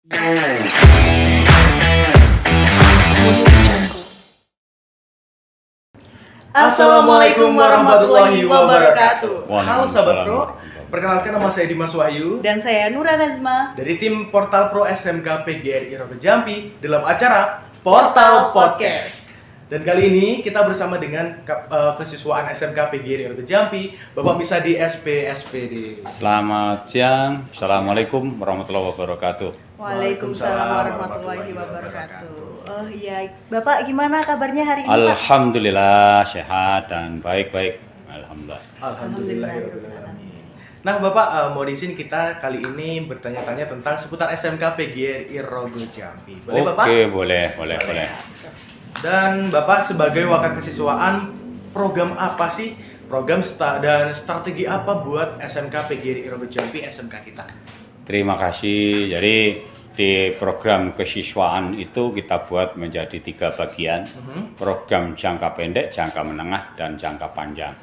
Assalamualaikum warahmatullahi wabarakatuh. Halo Sahabat Pro, perkenalkan nama saya Dimas Wahyu Dan saya Nura Nazma dari tim Portal Pro SMK PGRI Rogo Jambi dalam acara Portal Podcast. Dan kali ini kita bersama dengan kesiswaan SMK PGRI Rogo Jambi, Bapak Misadi SPD. Selamat siang, Assalamualaikum warahmatullahi wabarakatuh. Waalaikumsalam warahmatullahi wabarakatuh. Oh iya, Bapak gimana kabarnya hari ini, Pak? Alhamdulillah sehat dan baik-baik. Alhamdulillah. Alhamdulillah. Nah Bapak, mau di sini kita kali ini bertanya-tanya tentang seputar SMK PGRI Rogo Jambi. Boleh Bapak? Oke, boleh. Dan Bapak sebagai wakil kesiswaan, program apa sih? Dan strategi apa buat SMK PGRI Rogo Jambi, SMK kita? Terima kasih. Jadi di program kesiswaan itu kita buat menjadi 3 bagian. Program jangka pendek, jangka menengah, dan jangka panjang.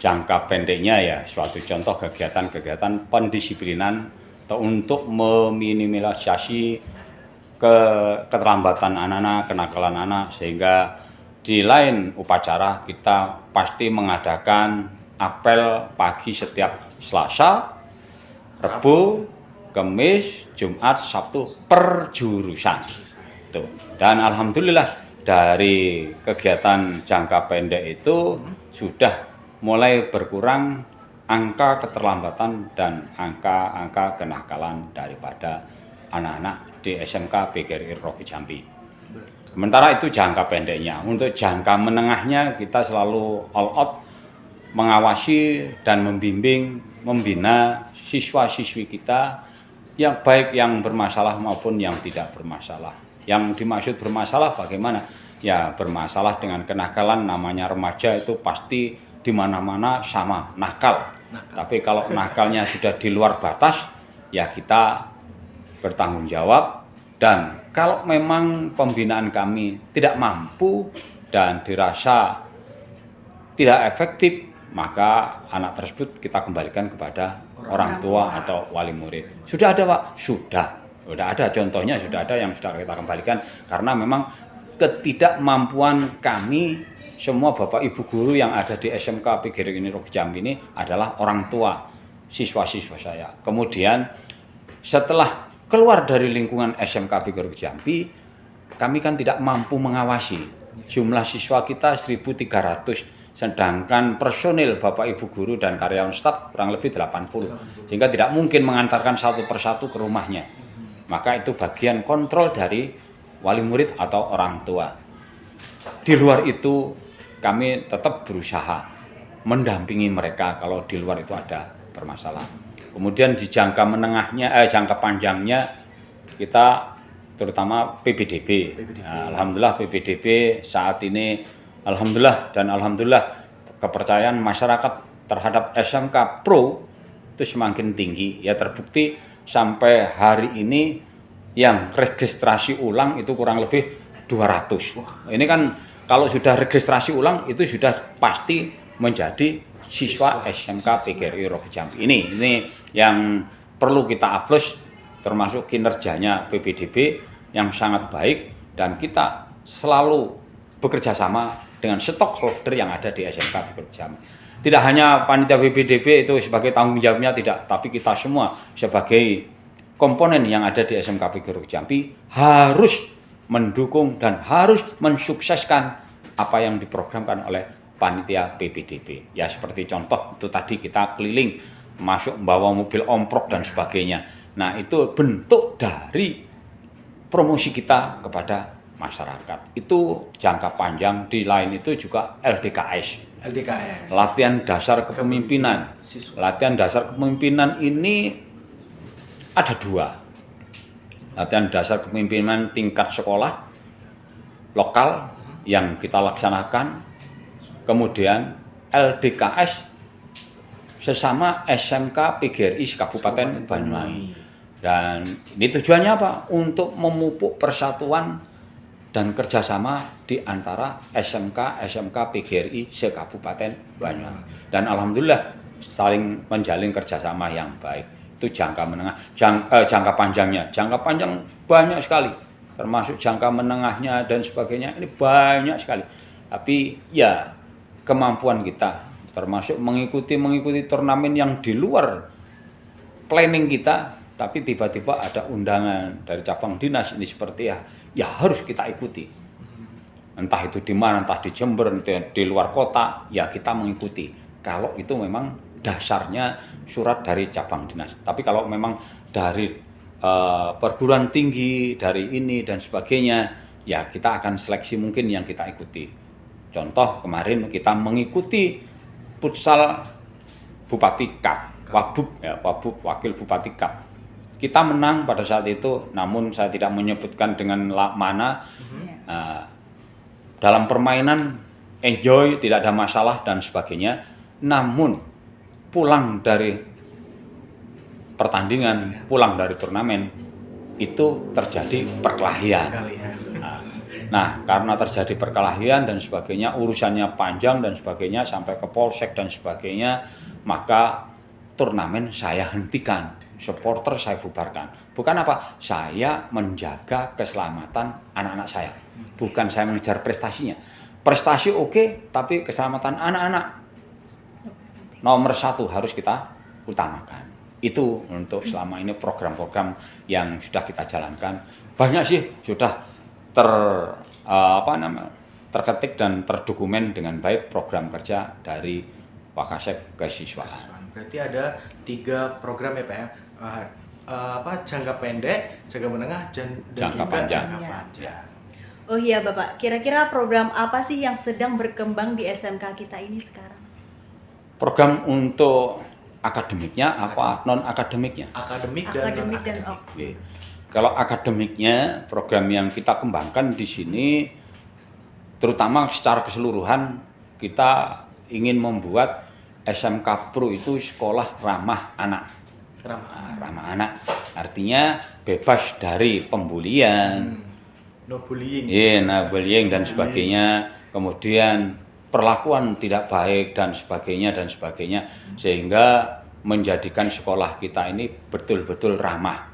Jangka pendeknya ya suatu contoh kegiatan-kegiatan pendisiplinan atau untuk meminimalisasi keterlambatan anak-anak, kenakalan anak, sehingga di lain upacara kita pasti mengadakan apel pagi setiap Selasa, Rabu, Kamis, Jumat, Sabtu per jurusan. Tuh. Dan alhamdulillah dari kegiatan jangka pendek itu sudah mulai berkurang angka keterlambatan dan angka kenakalan daripada anak-anak di SMK PGRI Rogo Jambi. Sementara itu jangka pendeknya. Untuk jangka menengahnya kita selalu all out mengawasi dan membina siswa-siswi kita yang baik yang bermasalah maupun yang tidak bermasalah. Yang dimaksud bermasalah bagaimana? Ya bermasalah dengan kenakalan, namanya remaja itu pasti di mana-mana sama nakal. Tapi kalau nakalnya sudah di luar batas, ya kita bertanggung jawab. Dan kalau memang pembinaan kami tidak mampu dan dirasa tidak efektif, maka anak tersebut kita kembalikan kepada orang tua atau wali murid. Sudah ada Pak? Sudah ada contohnya, sudah ada yang sudah kita kembalikan karena memang ketidakmampuan kami semua Bapak Ibu guru yang ada di SMK PGRI Rogo Jambi ini adalah orang tua siswa-siswa saya. Kemudian setelah keluar dari lingkungan SMK PGRI Rogo Jambi, kami kan tidak mampu mengawasi. Jumlah siswa kita 1.300. Sedangkan personil Bapak Ibu guru dan karyawan staf kurang lebih 80. Sehingga tidak mungkin mengantarkan satu persatu ke rumahnya. Maka itu bagian kontrol dari wali murid atau orang tua. Di luar itu kami tetap berusaha mendampingi mereka kalau di luar itu ada permasalahan. Kemudian di jangka jangka panjangnya kita terutama PPDB. Nah, alhamdulillah PPDB saat ini alhamdulillah kepercayaan masyarakat terhadap SMK Pro itu semakin tinggi. Ya terbukti sampai hari ini yang registrasi ulang itu kurang lebih 200. Ini kan kalau sudah registrasi ulang itu sudah pasti menjadi siswa SMK PGRI Rogo Jambi. Ini yang perlu kita aplaus, termasuk kinerjanya PPDB yang sangat baik, dan kita selalu bekerja sama dengan stakeholder yang ada di SMK PGRI Rogo Jambi. Tidak hanya panitia PPDB itu sebagai tanggung jawabnya, tidak, tapi kita semua sebagai komponen yang ada di SMK PGRI Rogo Jambi harus mendukung dan harus mensukseskan apa yang diprogramkan oleh panitia PPDB. Ya seperti contoh itu tadi kita keliling masuk membawa mobil omprok dan sebagainya. Nah itu bentuk dari promosi kita kepada masyarakat. Itu jangka panjang. Di lain itu juga LDKS. Latihan dasar kepemimpinan. Latihan dasar kepemimpinan ini ada 2. Latihan dasar kepemimpinan tingkat sekolah lokal yang kita laksanakan. Kemudian LDKS sesama SMK PGRI Kabupaten Banyuwangi. Dan ini tujuannya apa? Untuk memupuk persatuan dan kerjasama di antara SMK PGRI se-Kabupaten Banyuwangi. Dan alhamdulillah saling menjalin kerjasama yang baik. Itu jangka menengah, jangka panjangnya. Jangka panjang banyak sekali, termasuk jangka menengahnya dan sebagainya. Ini banyak sekali. Tapi ya kemampuan kita, termasuk mengikuti turnamen yang di luar planning kita, tapi tiba-tiba ada undangan dari cabang dinas ini seperti ya harus kita ikuti. Entah itu di mana, entah di Jember, entah di luar kota, ya kita mengikuti. Kalau itu memang dasarnya surat dari cabang dinas. Tapi kalau memang dari perguruan tinggi, dari ini dan sebagainya, ya kita akan seleksi mungkin yang kita ikuti. Contoh kemarin kita mengikuti futsal Bupati Cup, Wabub Wakil Bupati Cup. Kita menang pada saat itu, namun saya tidak menyebutkan dengan mana. Dalam permainan enjoy, tidak ada masalah dan sebagainya. Namun pulang dari pertandingan, pulang dari turnamen itu terjadi perkelahian. Nah, karena terjadi perkelahian dan sebagainya, urusannya panjang dan sebagainya sampai ke polsek dan sebagainya, maka turnamen saya hentikan, supporter saya bubarkan. Bukan apa? Saya menjaga keselamatan anak-anak saya. Bukan saya mengejar prestasinya. Prestasi oke, tapi keselamatan anak-anak nomor 1 harus kita utamakan. Itu untuk selama ini program-program yang sudah kita jalankan. Banyak sih sudah terketik dan terdokumen dengan baik program kerja dari Wakasek Kesiswaan. Berarti ada 3 program ya Pak ya. Jangka pendek, jangka menengah, dan Jangka juga panjang. jangka Ya. panjang. Oh iya Bapak, kira-kira program apa sih yang sedang berkembang di SMK kita ini sekarang? Program untuk akademiknya apa non akademiknya? Akademik dan Oke. Kalau akademiknya, program yang kita kembangkan di sini, terutama secara keseluruhan, kita ingin membuat SMK Pro itu sekolah ramah anak. Ramah anak, artinya bebas dari pembulian, no bullying, bullying dan sebagainya. Kemudian perlakuan tidak baik dan sebagainya, sehingga menjadikan sekolah kita ini betul-betul ramah.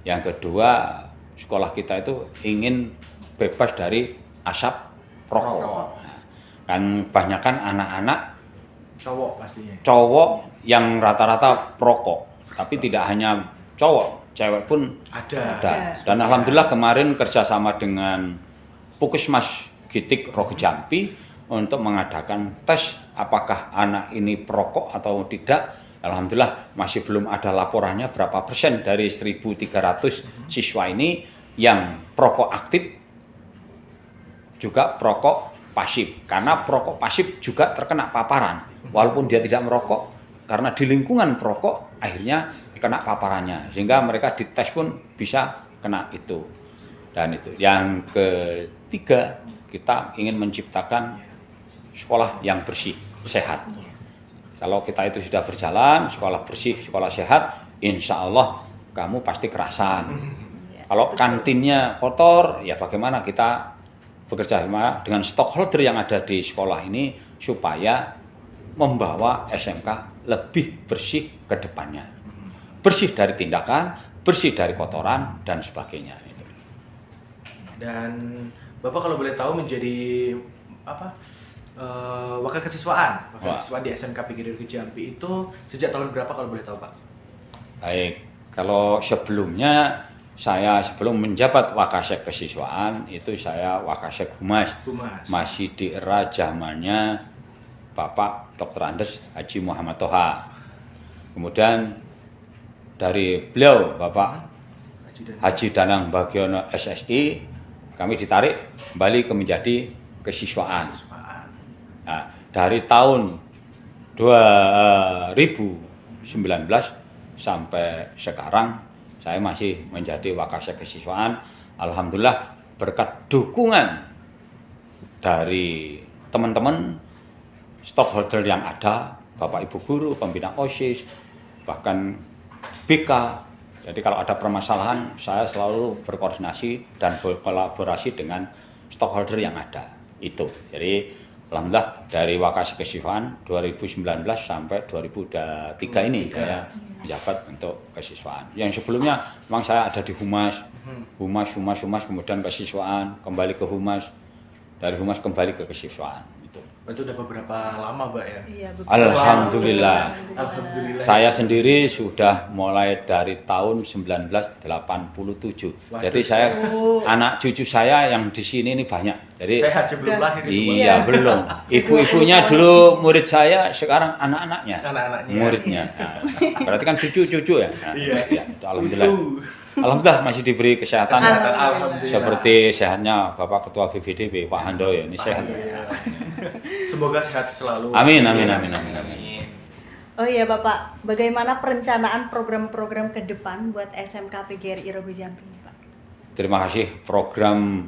Yang kedua, sekolah kita itu ingin bebas dari asap rokok. Kan banyakkan anak-anak cowok yang rata-rata perokok, tapi tidak hanya cowok, cewek pun ada. Dan alhamdulillah kemarin kerjasama dengan Puskesmas Gitik Rogo Jampi untuk mengadakan tes apakah anak ini perokok atau tidak. Alhamdulillah masih belum ada laporannya berapa persen dari 1.300 siswa ini yang perokok aktif juga perokok pasif. Karena perokok pasif juga terkena paparan walaupun dia tidak merokok, karena di lingkungan perokok akhirnya kena paparannya, sehingga mereka dites pun bisa kena itu. Dan itu yang ketiga, kita ingin menciptakan sekolah yang bersih, sehat. Kalau kita itu sudah berjalan, sekolah bersih, sekolah sehat, insya Allah kamu pasti kerasan. Kalau kantinnya kotor, ya bagaimana kita bekerja sama dengan stakeholder yang ada di sekolah ini supaya membawa SMK lebih bersih ke depannya. Bersih dari tindakan, bersih dari kotoran, dan sebagainya. Dan Bapak kalau boleh tahu menjadi wakil kesiswaan di SMK PGRI Rogo Jampi itu sejak tahun berapa kalau boleh tahu Pak? Baik, kalau sebelumnya saya sebelum menjabat Wakasek Kesiswaan itu saya Wakasek Humas. Masih di era zamannya Bapak Dr. Andes Haji Muhammad Toha. Kemudian dari beliau Bapak Haji Danang Bagiono SSI, kami ditarik kembali ke menjadi kesiswaan. Nah, dari tahun 2019 sampai sekarang saya masih menjadi Wakasek Kesiswaan. Alhamdulillah berkat dukungan dari teman-teman stakeholder yang ada, Bapak Ibu guru, pembina OSIS, bahkan BK. Jadi kalau ada permasalahan, saya selalu berkoordinasi dan berkolaborasi dengan stakeholder yang ada. Itu. Jadi alhamdulillah dari Wakasek Kesiswaan 2019 sampai 2023 ini saya menjabat untuk kesiswaan. Yang sebelumnya memang saya ada di humas, kemudian kesiswaan, kembali ke humas, dari humas kembali ke kesiswaan. Itu udah beberapa lama, Mbak ya? Iya, betul. Alhamdulillah. Alhamdulillah. Saya sendiri sudah mulai dari tahun 1987. Waduh. Jadi saya anak cucu saya yang di sini ini banyak. Jadi Saya aja belum lahir itu, Mbak. iya belum. Ibu-ibunya dulu murid saya, sekarang anak-anaknya. Anak-anaknya. Muridnya. Nah, berarti kan cucu-cucu ya. Nah, Iya. ya, itu alhamdulillah. Alhamdulillah masih diberi kesehatan. Alhamdulillah. Seperti sehatnya Bapak Ketua BPDB Pak Handoyo ini sehat. Semoga sehat selalu. Amin. Oh iya Bapak, bagaimana perencanaan program-program ke depan buat SMK PGRI Rogo Jampi, Pak? Terima kasih. Program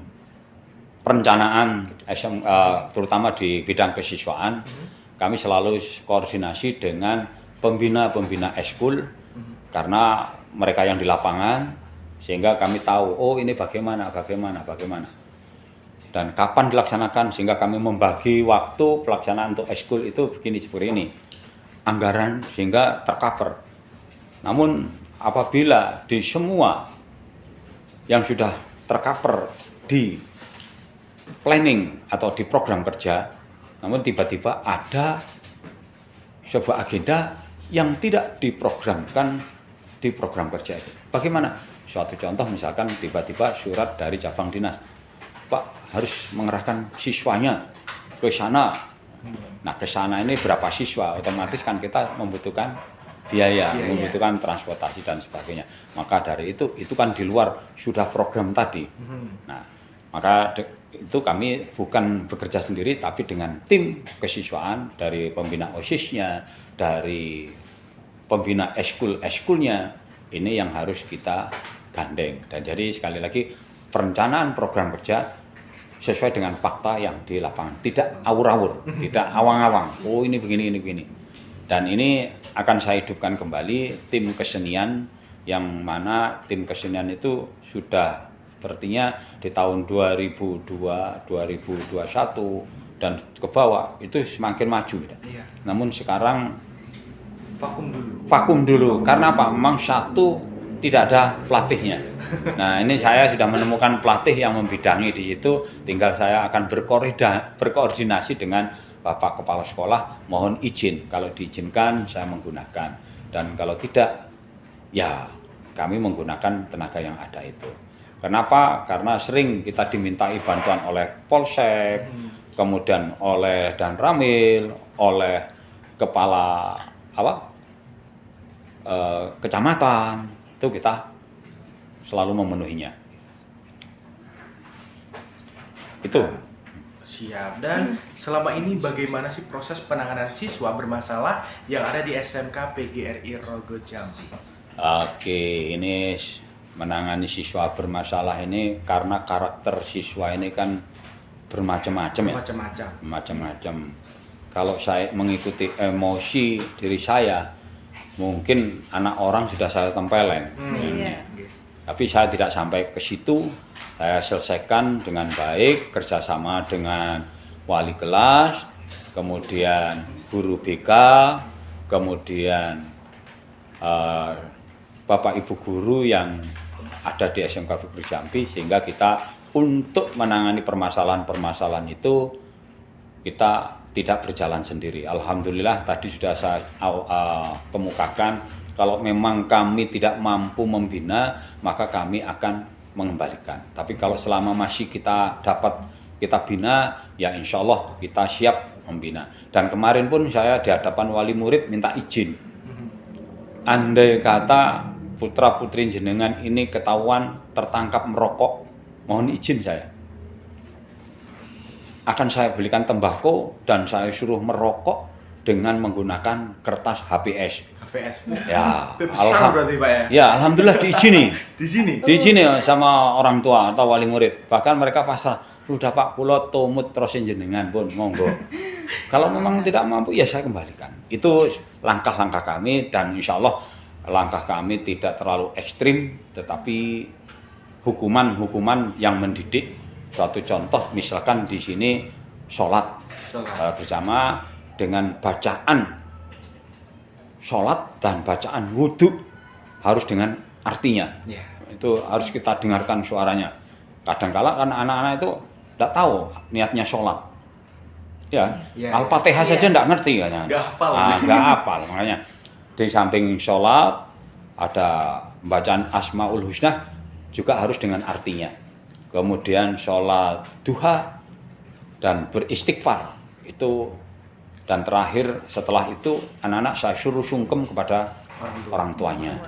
perencanaan terutama di bidang kesiswaan, kami selalu koordinasi dengan pembina eskul karena mereka yang di lapangan, sehingga kami tahu oh ini bagaimana dan kapan dilaksanakan, sehingga kami membagi waktu pelaksanaan untuk eskul itu begini seperti ini, anggaran sehingga tercover. Namun apabila di semua yang sudah tercover di planning atau di program kerja, namun tiba-tiba ada sebuah agenda yang tidak diprogramkan di program kerja itu. Bagaimana? Suatu contoh misalkan tiba-tiba surat dari cabang dinas, Pak harus mengerahkan siswanya ke sana. Nah ke sana ini berapa siswa? Otomatis kan kita membutuhkan biaya, membutuhkan transportasi dan sebagainya. Maka dari itu kan di luar sudah program tadi. Nah maka itu kami bukan bekerja sendiri, tapi dengan tim kesiswaan dari pembina OSIS-nya, dari pembina eskulnya, ini yang harus kita gandeng. Dan jadi sekali lagi perencanaan program kerja sesuai dengan fakta yang di lapangan, tidak awur-awur, tidak awang-awang. Oh ini begini. Dan ini akan saya hidupkan kembali tim kesenian, yang mana tim kesenian itu sudah sepertinya di tahun 2002, 2021 dan ke bawah itu semakin maju. Iya. Namun sekarang Vakum dulu. Karena apa? Memang satu tidak ada pelatihnya. Nah ini saya sudah menemukan pelatih yang membidangi di situ. Tinggal saya akan berkoordinasi dengan Bapak Kepala Sekolah. Mohon izin. Kalau diizinkan saya menggunakan. Dan kalau tidak, ya kami menggunakan tenaga yang ada itu. Kenapa? Karena sering kita dimintai bantuan oleh Polsek, kemudian oleh Danramil, oleh kepala kecamatan, itu kita selalu memenuhinya. Itu. Siap. Dan selama ini bagaimana sih proses penanganan siswa bermasalah yang ada di SMK PGRI Rogo Jampi? Oke, ini menangani siswa bermasalah ini karena karakter siswa ini kan bermacam-macam ya. Macam-macam. Kalau saya mengikuti emosi diri saya, mungkin anak orang sudah saya tempelin. Tapi saya tidak sampai ke situ. Saya selesaikan dengan baik, kerjasama dengan wali kelas, kemudian guru BK, kemudian Bapak Ibu guru yang ada di SMK PGRI Jampi, sehingga kita untuk menangani permasalahan-permasalahan itu kita tidak berjalan sendiri. Alhamdulillah tadi sudah saya kemukakan, kalau memang kami tidak mampu membina, maka kami akan mengembalikan. Tapi kalau selama masih kita bina, ya insya Allah kita siap membina. Dan kemarin pun saya di hadapan wali murid minta izin. Andai kata putra putri jenengan ini ketahuan tertangkap merokok, mohon izin saya. Akan saya belikan tembakau dan saya suruh merokok dengan menggunakan kertas HVS. Ya, berarti Pak ya? Ya, alhamdulillah diizini. Diizini sama orang tua atau wali murid. Bahkan mereka pasrah, "Sudah Pak, kula tumut terusin jenengan pun, monggo." Kalau memang tidak mampu, ya saya kembalikan. Itu langkah-langkah kami, dan insya Allah langkah kami tidak terlalu ekstrim, tetapi hukuman yang mendidik. Suatu contoh, misalkan di sini sholat bersama dengan bacaan sholat dan bacaan wudhu harus dengan artinya. Iya. Itu harus kita dengarkan suaranya. Kadangkala kan anak-anak itu tidak tahu niatnya sholat. Ya, Iya, Al-Fatihah saja tidak ngerti kan. Nggak hafal. Nggak hafal. Makanya di samping sholat ada bacaan Asmaul Husna juga harus dengan artinya. Kemudian sholat duha dan beristighfar itu, dan terakhir setelah itu anak-anak saya suruh sungkem kepada orang tuanya.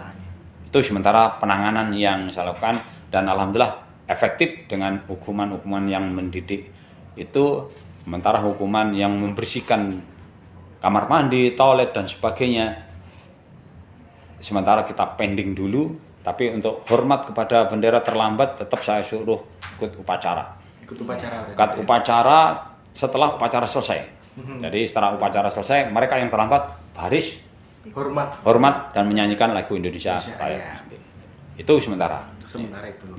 Itu sementara penanganan yang saya lakukan, dan alhamdulillah efektif dengan hukuman-hukuman yang mendidik itu. Sementara hukuman yang membersihkan kamar mandi, toilet dan sebagainya sementara kita pending dulu, tapi untuk hormat kepada bendera terlambat tetap saya suruh ikut upacara. Ikut upacara. Ikut upacara setelah upacara selesai. Jadi setelah upacara selesai, mereka yang terlambat baris hormat dan menyanyikan lagu Indonesia Raya. Itu sementara. Itu.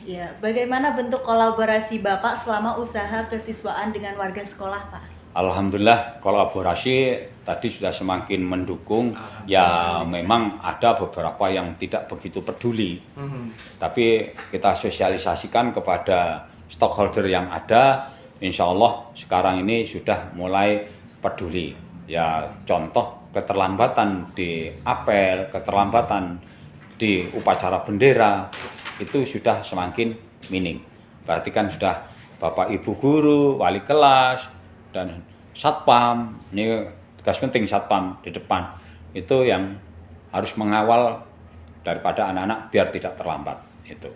Ya, bagaimana bentuk kolaborasi Bapak selama usaha kesiswaan dengan warga sekolah, Pak? Alhamdulillah kolaborasi tadi sudah semakin mendukung. Ya memang ada beberapa yang tidak begitu peduli, tapi kita sosialisasikan kepada stakeholder yang ada. Insya Allah sekarang ini sudah mulai peduli. Ya contoh keterlambatan di apel, keterlambatan di upacara bendera itu sudah semakin minim. Berarti kan sudah Bapak Ibu guru, wali kelas, dan satpam, ini tugas penting satpam di depan, itu yang harus mengawal daripada anak-anak biar tidak terlambat. Itu.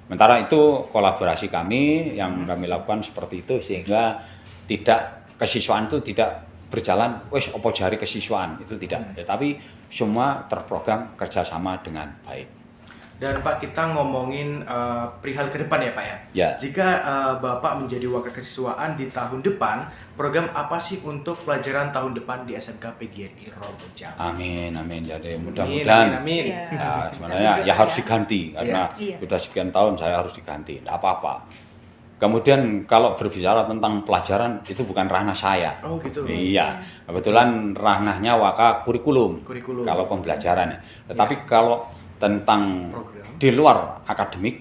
Sementara itu kolaborasi kami yang kami lakukan seperti itu, sehingga tidak kesiswaan itu tidak berjalan wes opo jari kesiswaan, itu tidak, tapi semua terprogram kerjasama dengan baik. Dan Pak, kita ngomongin perihal ke depan ya Pak ya. Ya. Jika Bapak menjadi wakil kesiswaan di tahun depan, program apa sih untuk pelajaran tahun depan di SMK PGRI Rogo Jambi? Amin, amin. Jadi mudah-mudahan. Amin. Ya, sebenarnya ya harus diganti karena sudah sekian tahun saya harus diganti. Tidak apa-apa. Kemudian kalau berbicara tentang pelajaran itu bukan ranah saya. Oh gitu. Iya, kebetulan ranahnya waka kurikulum. Kalau pembelajaran. Tetapi kalau tentang program di luar akademik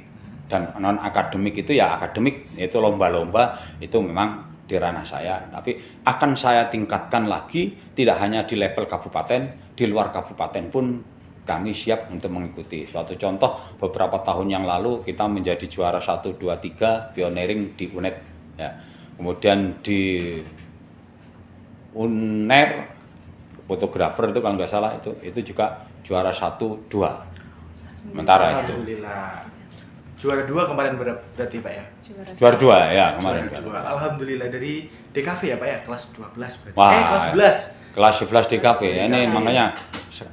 dan non akademik itu ya akademik, itu lomba-lomba itu memang di ranah saya. Tapi akan saya tingkatkan lagi, tidak hanya di level kabupaten, di luar kabupaten pun kami siap untuk mengikuti. Suatu contoh, beberapa tahun yang lalu kita menjadi juara 1, 2, 3 pioneering di UNED. Ya. Kemudian di UNER, fotografer itu kalau nggak salah itu juga juara 1, 2. Sementara itu. Alhamdulillah. Juara 2 kemarin berarti Pak ya? Juara 2 ya kemarin. Alhamdulillah, dari DKV ya Pak ya, kelas 12 berarti. Wah, kelas 11. Kelas 11 DKV. Ini makanya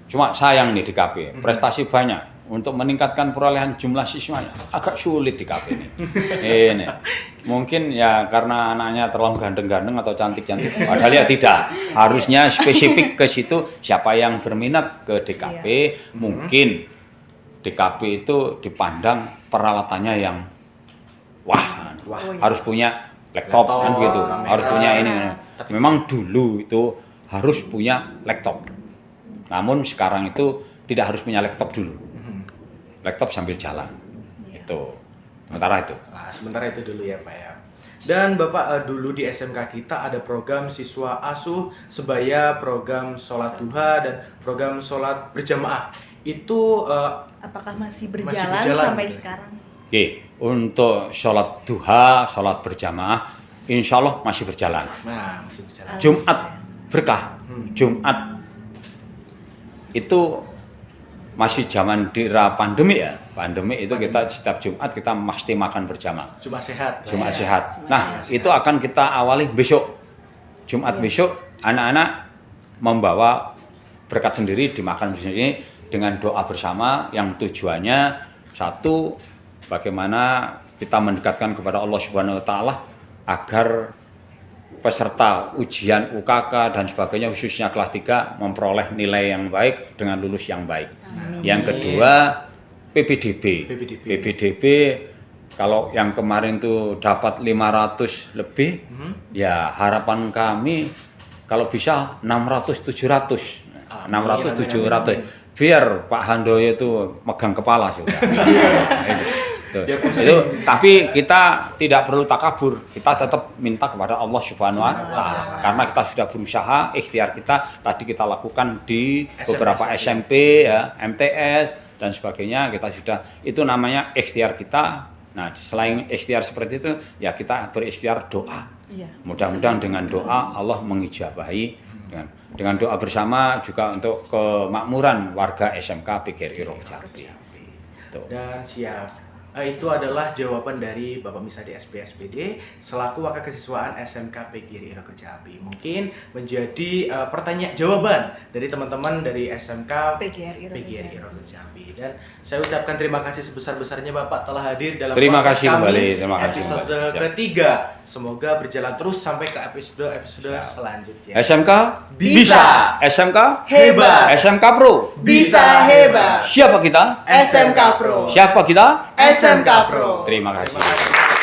cuma sayang nih DKV. Prestasi banyak untuk meningkatkan perolehan jumlah siswanya agak sulit DKV ini. Ini. Mungkin ya karena anaknya terlalu ganteng-ganteng atau cantik-cantik. Padahal ya tidak. Harusnya spesifik ke situ, siapa yang berminat ke DKV, mungkin DKV itu dipandang peralatannya yang harus punya laptop kan gitu, harus punya ini. Memang dulu itu harus punya laptop. Namun sekarang itu tidak harus punya laptop dulu. Laptop sambil jalan. Itu. Sementara itu dulu ya Pak ya. Dan Bapak dulu di SMK kita ada program siswa asuh sebaya, program sholat duha dan program sholat berjamaah. Itu apakah masih berjalan sampai sekarang? Oke, untuk sholat duha, sholat berjamaah, insya Allah masih berjalan. Nah, masih berjalan. Jumat berkah. Jumat itu masih zaman di era pandemi ya. Pandemi itu kita setiap Jumat kita mesti makan berjamaah. Jumat sehat. Jumat sehat. Nah, itu akan kita awali besok. Jumat besok anak-anak membawa berkat sendiri, dimakan sendiri dengan doa bersama yang tujuannya satu, bagaimana kita mendekatkan kepada Allah Subhanahu wa taala agar peserta ujian UKK dan sebagainya khususnya kelas 3 memperoleh nilai yang baik dengan lulus yang baik. Amin. Yang kedua PPDB kalau yang kemarin tuh dapat 500 lebih, ya harapan kami kalau bisa 600 700. 600 Amin, 700. Biar Pak Handoyo itu megang kepala sudah. Itu. Dia pusing. Itu, tapi kita tidak perlu takabur. Kita tetap minta kepada Allah Subhanahu wa taala. Karena kita sudah berusaha, ikhtiar kita tadi kita lakukan di beberapa SMP ya, MTS dan sebagainya, kita sudah, itu namanya ikhtiar kita. Nah, selain ikhtiar seperti itu, ya kita berikhtiar doa. Iya. Mudah-mudahan dengan doa Allah mengijabahi, dengan doa bersama juga untuk kemakmuran warga SMK PGRI Rogo Jambi. Tuh. Dan siap. Itu adalah jawaban dari Bapak Misadi SPSPD selaku wakil kesiswaan SMK PGRI Rogo Jambi. Mungkin menjadi pertanyaan jawaban dari teman-teman dari SMK PGRI Rogo Jambi. Dan saya ucapkan terima kasih sebesar-besarnya Bapak telah hadir dalam Terima kasih kami kembali, terima kasih episode kembali. ketiga. Semoga berjalan terus sampai ke episode selanjutnya. SMK Bisa. SMK Hebat. SMK Pro. Bisa hebat. Siapa kita? SMK Pro. Siapa kita? SMK Pro. Terima kasih. Terima kasih.